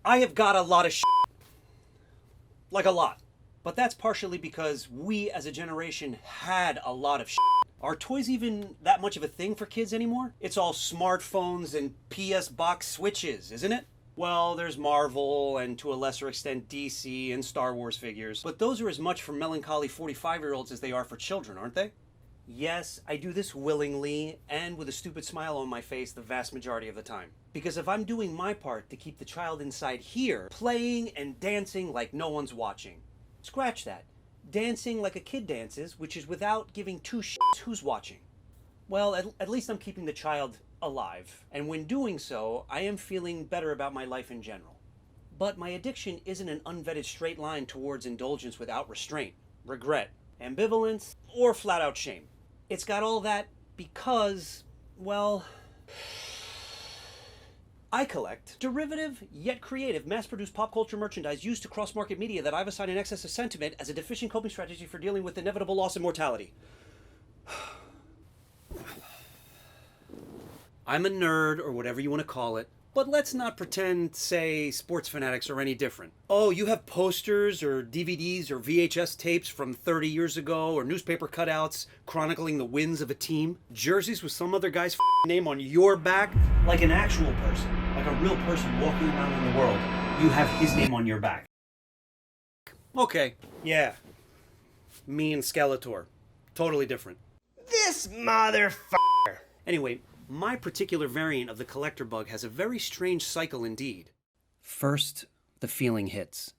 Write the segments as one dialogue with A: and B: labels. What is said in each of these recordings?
A: I have got a lot of shit. Like a lot. But that's partially because we as a generation had a lot of shit. Are toys even that much of a thing for kids anymore? It's all smartphones and PS box switches, isn't it? Well, there's Marvel and to a lesser extent DC and Star Wars figures, but those are as much for melancholy 45-year-olds as they are for children, aren't they? Yes, I do this willingly and with a stupid smile on my face the vast majority of the time. Because if I'm doing my part to keep the child inside here, playing and dancing like no one's watching. Scratch that. Dancing like a kid dances, which is without giving two shits who's watching. Well, at least I'm keeping the child alive. And when doing so, I am feeling better about my life in general. But my addiction isn't an unvetted straight line towards indulgence without restraint, regret, ambivalence, or flat out shame. It's got all that because, well, I collect derivative yet creative mass-produced pop culture merchandise used to cross-market media that I've assigned an excess of sentiment as a deficient coping strategy for dealing with inevitable loss and mortality. I'm a nerd, or whatever you want to call it, but let's not pretend, say, sports fanatics are any different. Oh, you have posters or DVDs or VHS tapes from 30 years ago, or newspaper cutouts chronicling the wins of a team, jerseys with some other guy's name on your back, like an actual person, like a real person walking around in the world. You have his name on your back. Okay, yeah. Me and Skeletor. Totally different.
B: This motherfucker.
A: Anyway, my particular variant of the collector bug has a very strange cycle indeed. First, the feeling hits.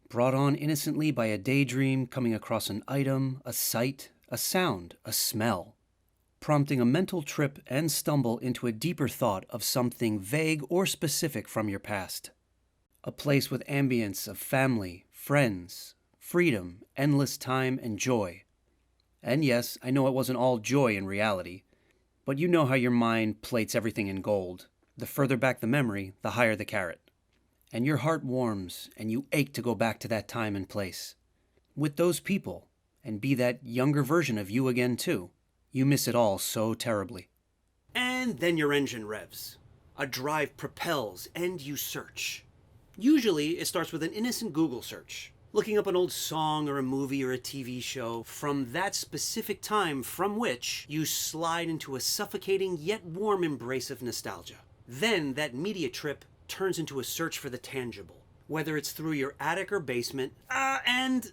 A: Brought on innocently by a daydream coming across an item, a sight, a sound, a smell, prompting a mental trip and stumble into a deeper thought of something vague or specific from your past. A place with ambience of family, friends, freedom, endless time, and joy. And yes, I know it wasn't all joy in reality. But you know how your mind plates everything in gold. The further back the memory, the higher the carat. And your heart warms, and you ache to go back to that time and place. With those people, and be that younger version of you again too. You miss it all so terribly. And then your engine revs. A drive propels, and you search. Usually, it starts with an innocent Google search. Looking up an old song or a movie or a TV show from that specific time from which you slide into a suffocating yet warm embrace of nostalgia. Then that media trip turns into a search for the tangible, whether it's through your attic or basement, and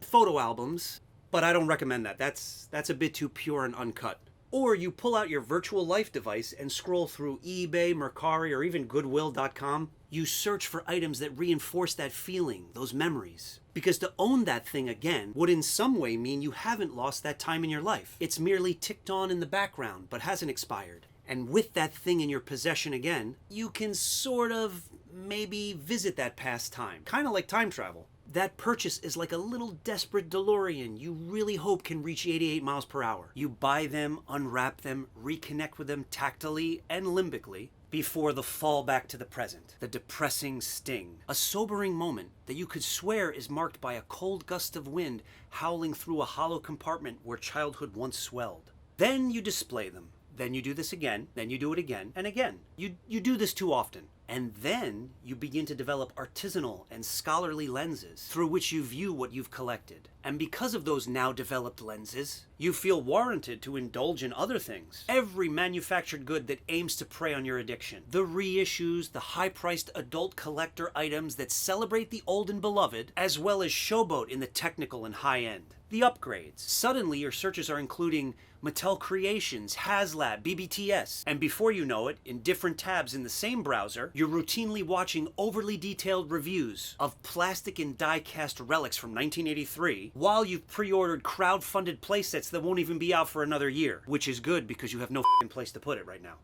A: photo albums, but I don't recommend that. That's a bit too pure and uncut. Or you pull out your virtual life device and scroll through eBay, Mercari, or even Goodwill.com. You search for items that reinforce that feeling, those memories. Because to own that thing again would in some way mean you haven't lost that time in your life. It's merely ticked on in the background, but hasn't expired. And with that thing in your possession again, you can sort of maybe visit that past time. Kind of like time travel. That purchase is like a little desperate DeLorean you really hope can reach 88 miles per hour. You buy them, unwrap them, reconnect with them tactily and limbically before the fall back to the present. The depressing sting. A sobering moment that you could swear is marked by a cold gust of wind howling through a hollow compartment where childhood once swelled. Then you display them. Then you do this again. Then you do it again and again. You do this too often. And then you begin to develop artisanal and scholarly lenses through which you view what you've collected. And because of those now developed lenses, you feel warranted to indulge in other things. Every manufactured good that aims to prey on your addiction. The reissues, the high-priced adult collector items that celebrate the old and beloved, as well as showboat in the technical and high-end. The upgrades. Suddenly your searches are including Mattel Creations, HasLab, BBTS, and before you know it, in different tabs in the same browser, you're routinely watching overly detailed reviews of plastic and die-cast relics from 1983, while you've pre-ordered crowd-funded playsets that won't even be out for another year, which is good because you have no f***ing place to put it right now.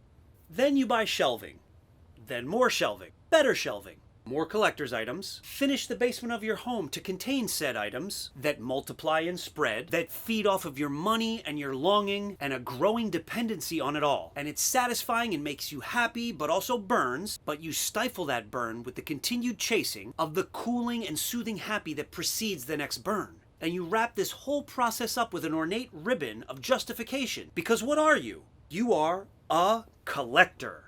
A: Then you buy shelving, then more shelving, better shelving, more collector's items, finish the basement of your home to contain said items that multiply and spread, that feed off of your money and your longing and a growing dependency on it all. And it's satisfying and makes you happy, but also burns, but you stifle that burn with the continued chasing of the cooling and soothing happy that precedes the next burn. And you wrap this whole process up with an ornate ribbon of justification. Because what are you? You are a collector.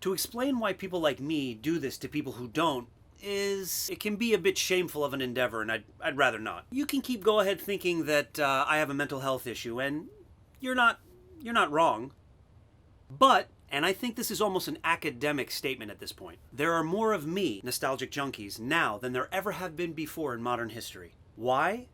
A: To explain why people like me do this to people who don't it can be a bit shameful of an endeavor, and I'd rather not. You can go ahead thinking that I have a mental health issue, and you're not wrong. But, and I think this is almost an academic statement at this point, there are more of me, nostalgic junkies, now than there ever have been before in modern history. Why?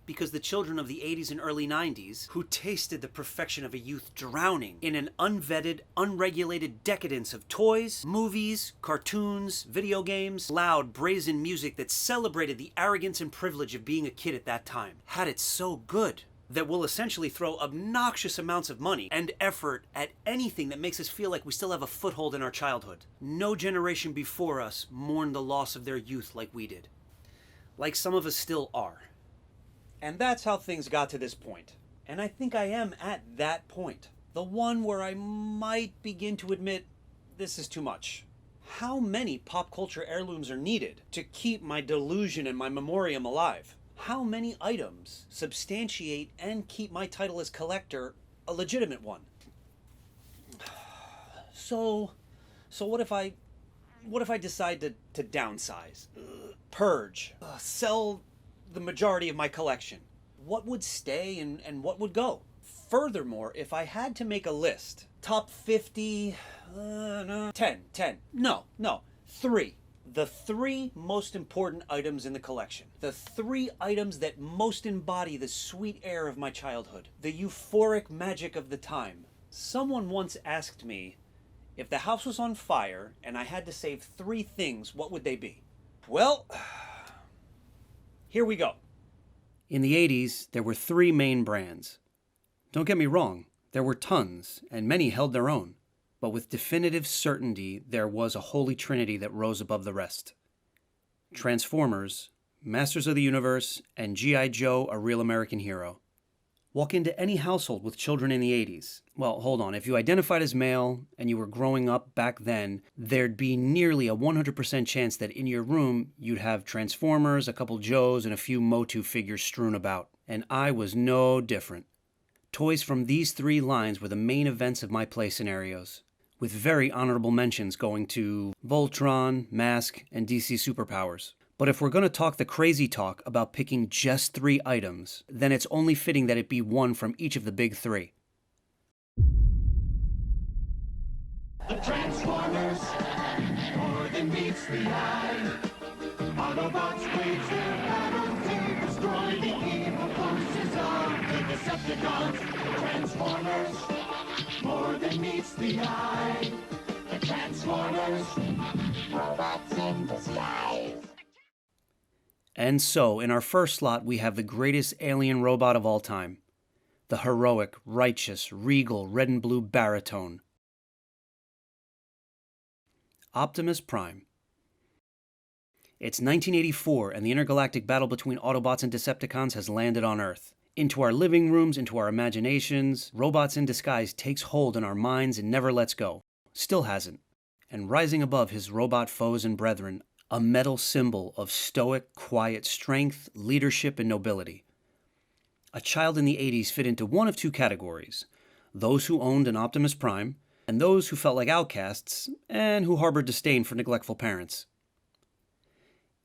A: Because the children of the 80s and early 90s, who tasted the perfection of a youth drowning in an unvetted, unregulated decadence of toys, movies, cartoons, video games, loud, brazen music that celebrated the arrogance and privilege of being a kid at that time, had it so good that we'll essentially throw obnoxious amounts of money and effort at anything that makes us feel like we still have a foothold in our childhood. No generation before us mourned the loss of their youth like we did. Like some of us still are. And that's how things got to this point. And I think I am at that point. The one where I might begin to admit this is too much. How many pop culture heirlooms are needed to keep my delusion and my memoriam alive? How many items substantiate and keep my title as collector a legitimate one? So what if I decide to downsize, purge, sell the majority of my collection? What would stay and what would go? Furthermore, if I had to make a list, top 50, 3. The 3 most important items in the collection. The 3 items that most embody the sweet air of my childhood. The euphoric magic of the time. Someone once asked me, if the house was on fire and I had to save 3 things, what would they be? Well, here we go. In the 80s, there were 3 main brands. Don't get me wrong, there were tons, and many held their own. But with definitive certainty, there was a holy trinity that rose above the rest. Transformers, Masters of the Universe, and G.I. Joe, A Real American Hero. Walk into any household with children in the 80s. Well, hold on, if you identified as male and you were growing up back then, there'd be nearly a 100% chance that in your room you'd have Transformers, a couple Joes, and a few Motu figures strewn about. And I was no different. Toys from these 3 lines were the main events of my play scenarios, with very honorable mentions going to Voltron, Mask, and DC Superpowers. But if we're going to talk the crazy talk about picking just 3 items, then it's only fitting that it be one from each of the big 3.
C: The Transformers, more than meets the eye. Autobots wage their battle to destroy the evil forces of the Decepticons. The Transformers, more than meets the eye. The Transformers, robots in disguise.
A: And so, in our first slot, we have the greatest alien robot of all time. The heroic, righteous, regal, red and blue baritone. Optimus Prime. It's 1984, and the intergalactic battle between Autobots and Decepticons has landed on Earth. Into our living rooms, into our imaginations, Robots in Disguise takes hold in our minds and never lets go. Still hasn't. And rising above his robot foes and brethren, a metal symbol of stoic, quiet strength, leadership, and nobility. A child in the 80s fit into one of 2 categories: those who owned an Optimus Prime, and those who felt like outcasts, and who harbored disdain for neglectful parents.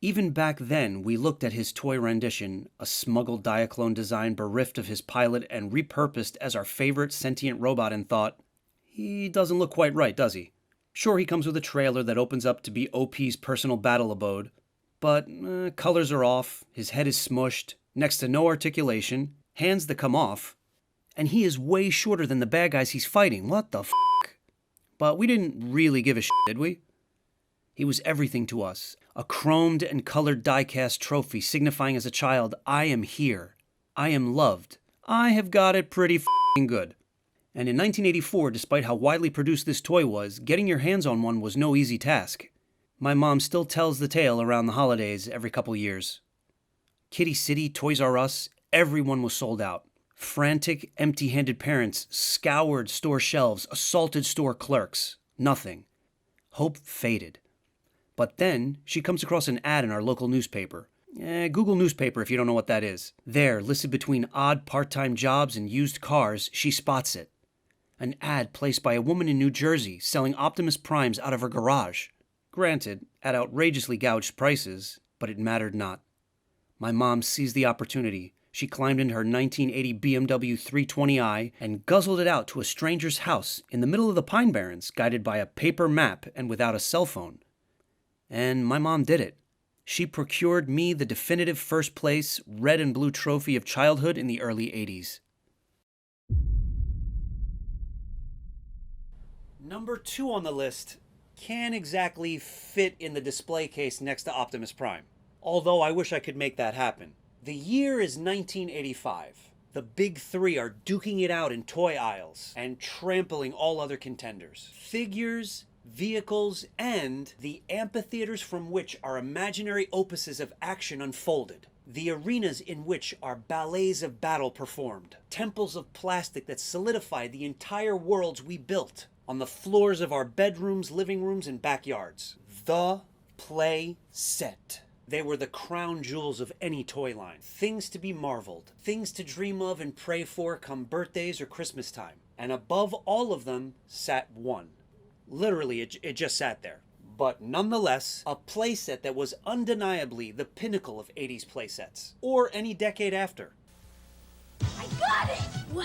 A: Even back then, we looked at his toy rendition, a smuggled Diaclone design bereft of his pilot and repurposed as our favorite sentient robot, and thought, he doesn't look quite right, does he? Sure, he comes with a trailer that opens up to be OP's personal battle abode, but colors are off, his head is smushed, next to no articulation, hands that come off, and he is way shorter than the bad guys he's fighting. What the f***? But we didn't really give a shit, did we? He was everything to us, a chromed and colored die-cast trophy signifying as a child, I am here, I am loved, I have got it pretty f***ing good. And in 1984, despite how widely produced this toy was, getting your hands on one was no easy task. My mom still tells the tale around the holidays every couple years. Kitty City, Toys R Us, everyone was sold out. Frantic, empty-handed parents scoured store shelves, assaulted store clerks. Nothing. Hope faded. But then, she comes across an ad in our local newspaper. Google newspaper if you don't know what that is. There, listed between odd part-time jobs and used cars, she spots it. An ad placed by a woman in New Jersey selling Optimus Primes out of her garage. Granted, at outrageously gouged prices, but it mattered not. My mom seized the opportunity. She climbed into her 1980 BMW 320i and guzzled it out to a stranger's house in the middle of the Pine Barrens, guided by a paper map and without a cell phone. And my mom did it. She procured me the definitive first place red and blue trophy of childhood in the early 80s. Number 2 on the list can't exactly fit in the display case next to Optimus Prime. Although I wish I could make that happen. The year is 1985. The big three are duking it out in toy aisles and trampling all other contenders. Figures, vehicles, and the amphitheaters from which our imaginary opuses of action unfolded. The arenas in which our ballets of battle performed. Temples of plastic that solidified the entire worlds we built on the floors of our bedrooms, living rooms, and backyards. The play set. They were the crown jewels of any toy line. Things to be marveled. Things to dream of and pray for come birthdays or Christmas time. And above all of them sat one. Literally, it just sat there. But nonetheless, a playset that was undeniably the pinnacle of 80s playsets. Or any decade after.
D: I got it! Wow!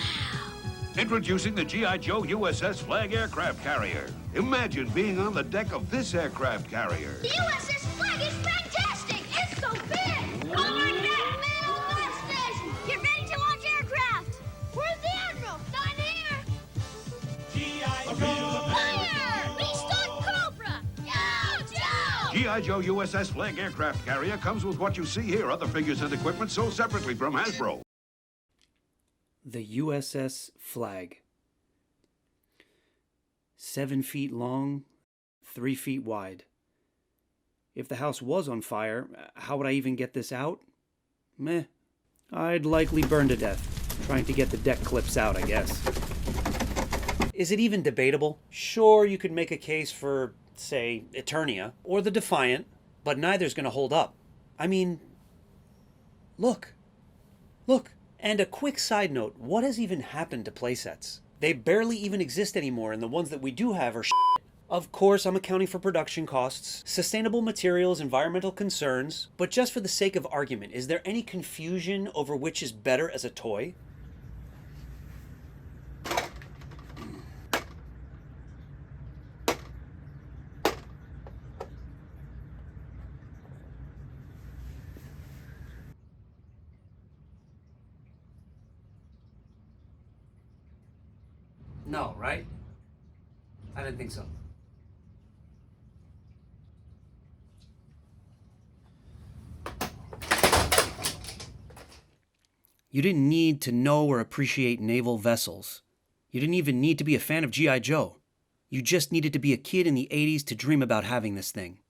E: Introducing the G.I. Joe USS Flagg aircraft carrier. Imagine being on the deck of this aircraft carrier.
D: The USS Flagg is fantastic! It's so big! All right, middle launch station! Get ready to launch aircraft! Where's the Admiral? Not here!
C: G.I. Joe!
D: Fire! Beast on Cobra! Yo, Joe!
E: G.I. Joe USS Flagg aircraft carrier comes with what you see here. Other figures and equipment sold separately from Hasbro.
A: The USS Flagg. 7 feet long, 3 feet wide. If the house was on fire, how would I even get this out? Meh. I'd likely burn to death, trying to get the deck clips out, I guess. Is it even debatable? Sure, you could make a case for, say, Eternia, or the Defiant, but neither's gonna hold up. I mean, look. Look. And a quick side note, what has even happened to playsets? They barely even exist anymore, and the ones that we do have are shit. Of course, I'm accounting for production costs, sustainable materials, environmental concerns, but just for the sake of argument, is there any confusion over which is better as a toy? No, right? I didn't think so. You didn't need to know or appreciate naval vessels. You didn't even need to be a fan of G.I. Joe. You just needed to be a kid in the 80s to dream about having this thing.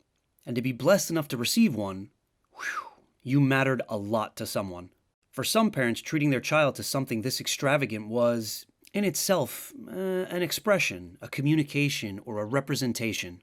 A: And to be blessed enough to receive one, whew, you mattered a lot to someone. For some parents, treating their child to something this extravagant was, in itself, an expression, a communication, or a representation.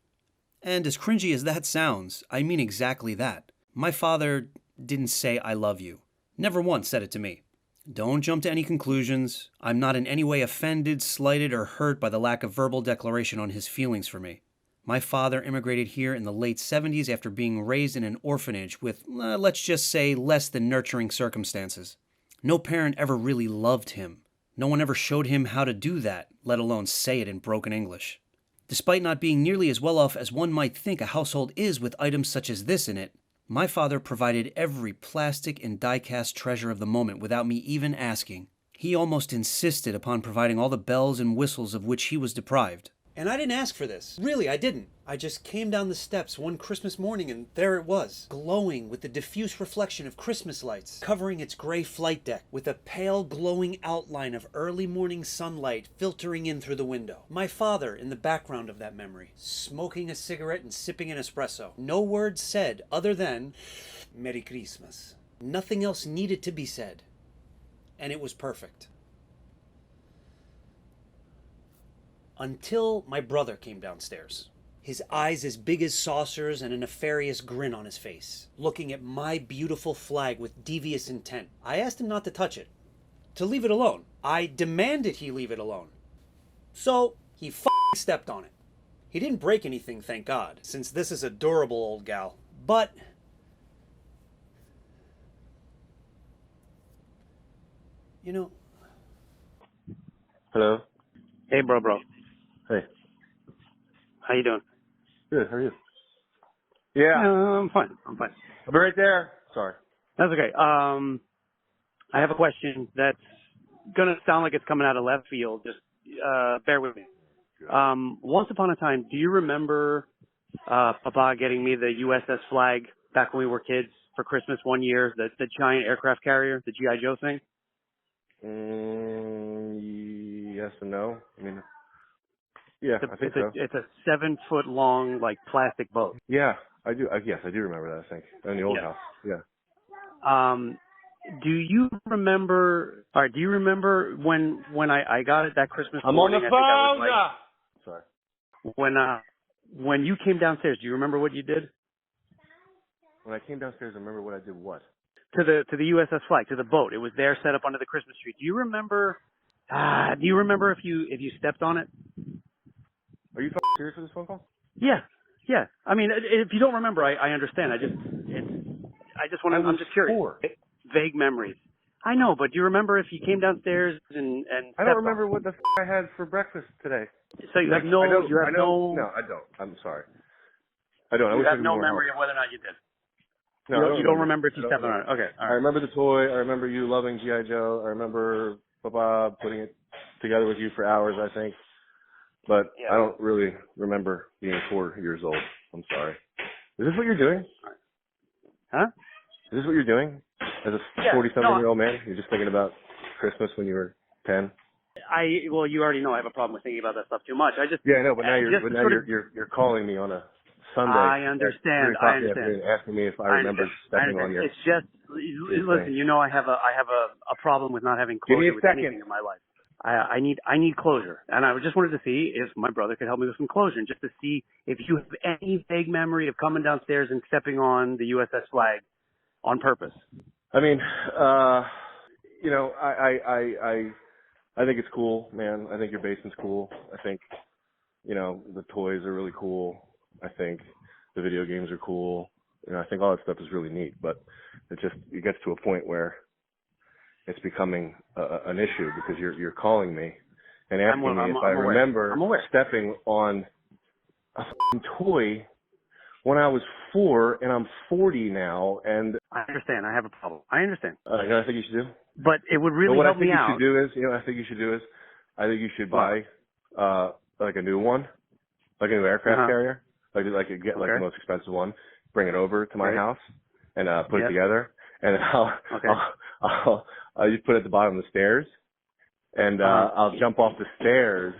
A: And as cringy as that sounds, I mean exactly that. My father didn't say I love you. Never once said it to me. Don't jump to any conclusions. I'm not in any way offended, slighted, or hurt by the lack of verbal declaration on his feelings for me. My father immigrated here in the late 70s after being raised in an orphanage with, let's just say, less than nurturing circumstances. No parent ever really loved him. No one ever showed him how to do that, let alone say it in broken English. Despite not being nearly as well off as one might think a household is with items such as this in it, my father provided every plastic and die-cast treasure of the moment without me even asking. He almost insisted upon providing all the bells and whistles of which he was deprived. And I didn't ask for this. Really, I didn't. I just came down the steps one Christmas morning and there it was, glowing with the diffuse reflection of Christmas lights, covering its gray flight deck, with a pale glowing outline of early morning sunlight filtering in through the window. My father in the background of that memory, smoking a cigarette and sipping an espresso. No words said other than, Merry Christmas. Nothing else needed to be said. And it was perfect. Until my brother came downstairs. His eyes as big as saucers and a nefarious grin on his face, looking at my beautiful flag with devious intent. I asked him not to touch it, to leave it alone. I demanded he leave it alone. So he stepped on it. He didn't break anything, thank God, since this is a durable old gal. But you know.
F: Hello.
G: Hey, bro.
F: Hey.
G: How you doing?
F: Good. How are you? Yeah.
G: I'm fine.
F: I'll be right there. Sorry.
G: That's okay. I have a question that's gonna sound like it's coming out of left field. Just bear with me. Once upon a time, do you remember Papa getting me the USS Flagg back when we were kids for Christmas one year? The giant aircraft carrier, the GI Joe thing.
F: Yes and no. I mean, yeah, I think so.
G: It's a 7-foot long, like, plastic boat.
F: Yeah, I do. Yes, I do remember that. I think in the old house. Yeah.
G: Do you remember? All right. Do you remember when I got it that Christmas
F: I'm
G: morning?
F: on the phone. Sorry.
G: When you came downstairs, do you remember what you did?
F: When I came downstairs, I remember what I did. What?
G: To the USS Flagg, to the boat. It was there, set up under the Christmas tree. Do you remember? Do you remember if you stepped on it?
F: Are you serious with this phone call?
G: Yeah. I mean, if you don't remember, I understand. I'm just curious.
F: 4.
G: Vague memories. I know, but do you remember if you came downstairs and
F: I don't remember what the I had for breakfast today.
G: So you have no.
F: No, I don't. I'm sorry. I don't.
G: You have no memory of whether or not you did.
F: No,
G: you don't remember if you stepped on it. Okay. All right.
F: I remember the toy. I remember you loving G.I. Joe. I remember Papa putting it together with you for hours, I think. But I don't really remember being 4 years old. I'm sorry. Is this what you're doing?
G: Huh?
F: Is this what you're doing? As a 40-something-year-old man? You're just thinking about Christmas when you were 10?
G: Well, you already know I have a problem with thinking about that stuff too much.
F: Yeah, I know, but now you're calling me on a Sunday.
G: I understand.
F: Asking me if I remember stepping on your.
G: It's just listen. You know, I have a problem with not having closure with anything in my life. I need closure, and I just wanted to see if my brother could help me with some closure, and just to see if you have any vague memory of coming downstairs and stepping on the USS Flagg on purpose.
F: I mean, you know, I think it's cool, man. I think your basement's cool. I think, you know, the toys are really cool. I think the video games are cool. You know, I think all that stuff is really neat, but it gets to a point where it's becoming an issue because you're calling me and asking me if I remember stepping on a toy when I was 4 and I'm 40 now. And
G: I understand. I have a problem. I understand.
F: You know what I think you should do?
G: But it would really help me out.
F: I think you should buy like a new one, like a new aircraft carrier. Like get like the most expensive one, bring it over to my house and put it together, and I'll just put it at the bottom of the stairs, and I'll jump off the stairs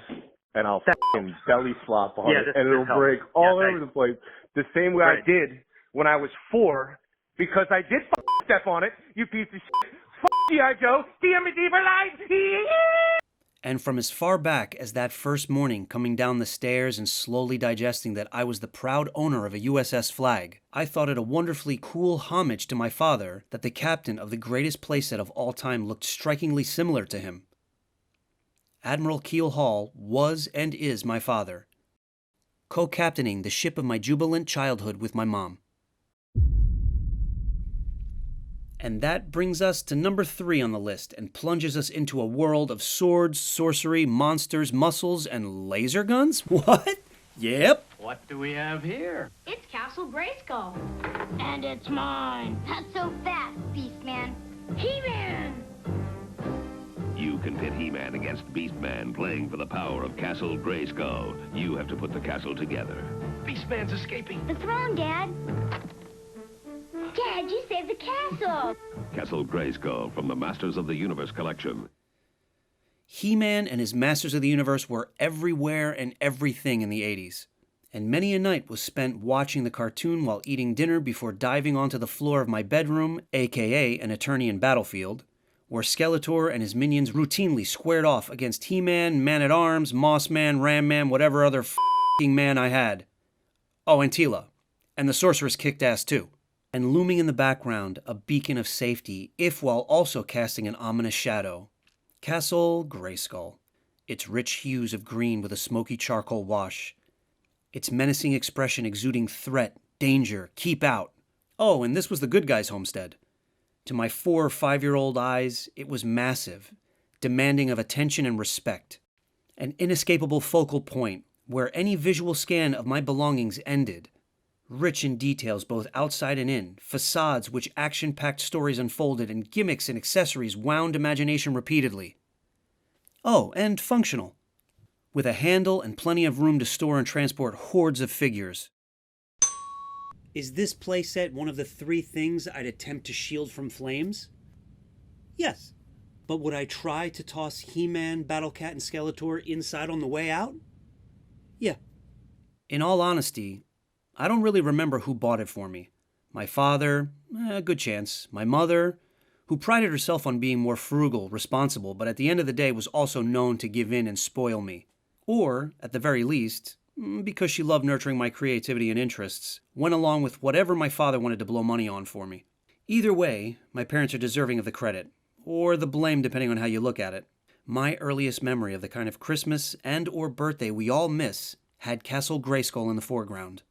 F: and I'll fucking belly flop on it, and it'll break all over the place. The same way I did when I was 4, because I did step on it. You piece of shit. G.I. Joe. DMD for life.
A: And from as far back as that first morning coming down the stairs and slowly digesting that I was the proud owner of a USS Flagg, I thought it a wonderfully cool homage to my father that the captain of the greatest playset of all time looked strikingly similar to him. Admiral Keel Hall was and is my father, co-captaining the ship of my jubilant childhood with my mom. And that brings us to number 3 on the list and plunges us into a world of swords, sorcery, monsters, muscles, and laser guns? What? Yep.
C: What do we have here?
D: It's Castle Grayskull. And it's mine. Not so fast, Beastman. He-Man!
E: You can pit He-Man against Beastman playing for the power of Castle Grayskull. You have to put the castle together.
C: Beastman's escaping.
D: The throne, Dad. Dad, you saved the castle.
E: Castle Grayskull from the Masters of the Universe collection.
A: He-Man and his Masters of the Universe were everywhere and everything in the 80s. And many a night was spent watching the cartoon while eating dinner before diving onto the floor of my bedroom, aka an Eternian battlefield, where Skeletor and his minions routinely squared off against He-Man, Man-at-Arms, Moss-Man, Ram-Man, whatever other f***ing man I had. Oh, and Teela. And the Sorceress kicked ass too. And looming in the background, a beacon of safety, if while also casting an ominous shadow. Castle Grayskull. its rich hues of green with a smoky charcoal wash, its menacing expression exuding threat, danger, keep out. Oh, and this was the good guy's homestead. To my 4 or 5-year-old eyes, it was massive, demanding of attention and respect. An inescapable focal point where any visual scan of my belongings ended. Rich in details both outside and in, facades which action-packed stories unfolded, and gimmicks and accessories wound imagination repeatedly. Oh, and functional, with a handle and plenty of room to store and transport hordes of figures. Is this playset one of the 3 things I'd attempt to shield from flames? Yes. But would I try to toss He-Man, Battle-Cat, and Skeletor inside on the way out? Yeah. In all honesty, I don't really remember who bought it for me. My father, a good chance. My mother, who prided herself on being more frugal, responsible, but at the end of the day was also known to give in and spoil me. Or, at the very least, because she loved nurturing my creativity and interests, went along with whatever my father wanted to blow money on for me. Either way, my parents are deserving of the credit, or the blame depending on how you look at it. My earliest memory of the kind of Christmas and or birthday we all miss had Castle Grayskull in the foreground.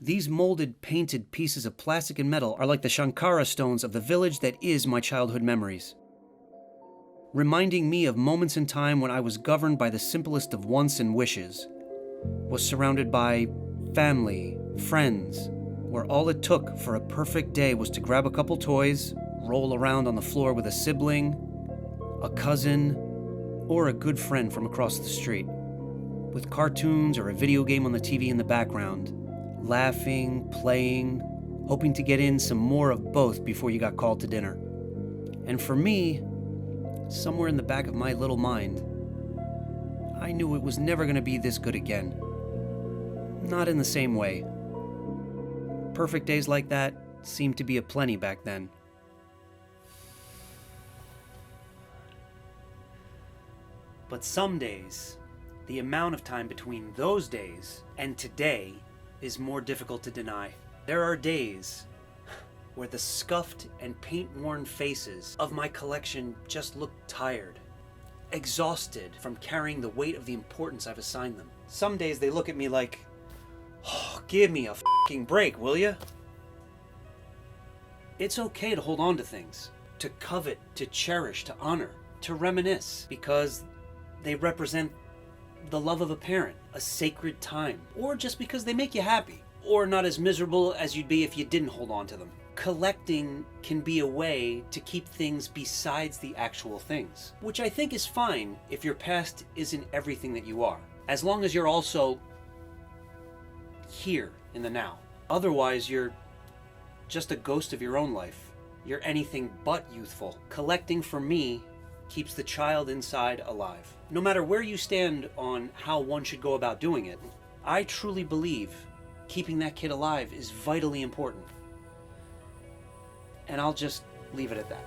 A: These molded, painted pieces of plastic and metal are like the Shankara stones of the village that is my childhood memories, reminding me of moments in time when I was governed by the simplest of wants and wishes, was surrounded by family, friends, where all it took for a perfect day was to grab a couple toys, roll around on the floor with a sibling, a cousin, or a good friend from across the street, with cartoons or a video game on the TV in the background, laughing, playing, hoping to get in some more of both before you got called to dinner. And for me, somewhere in the back of my little mind, I knew it was never going to be this good again. Not in the same way. Perfect days like that seemed to be aplenty back then. But some days, the amount of time between those days and today is more difficult to deny. There are days where the scuffed and paint-worn faces of my collection just look tired, exhausted from carrying the weight of the importance I've assigned them. Some days they look at me like, oh, give me a f***ing break, will ya? It's okay to hold on to things, to covet, to cherish, to honor, to reminisce, because they represent the love of a parent, a sacred time, or just because they make you happy, or not as miserable as you'd be if you didn't hold on to them. Collecting can be a way to keep things besides the actual things, which I think is fine if your past isn't everything that you are, as long as you're also here in the now. Otherwise, you're just a ghost of your own life. You're anything but youthful. Collecting, for me, keeps the child inside alive. No matter where you stand on how one should go about doing it, I truly believe keeping that kid alive is vitally important. And I'll just leave it at that.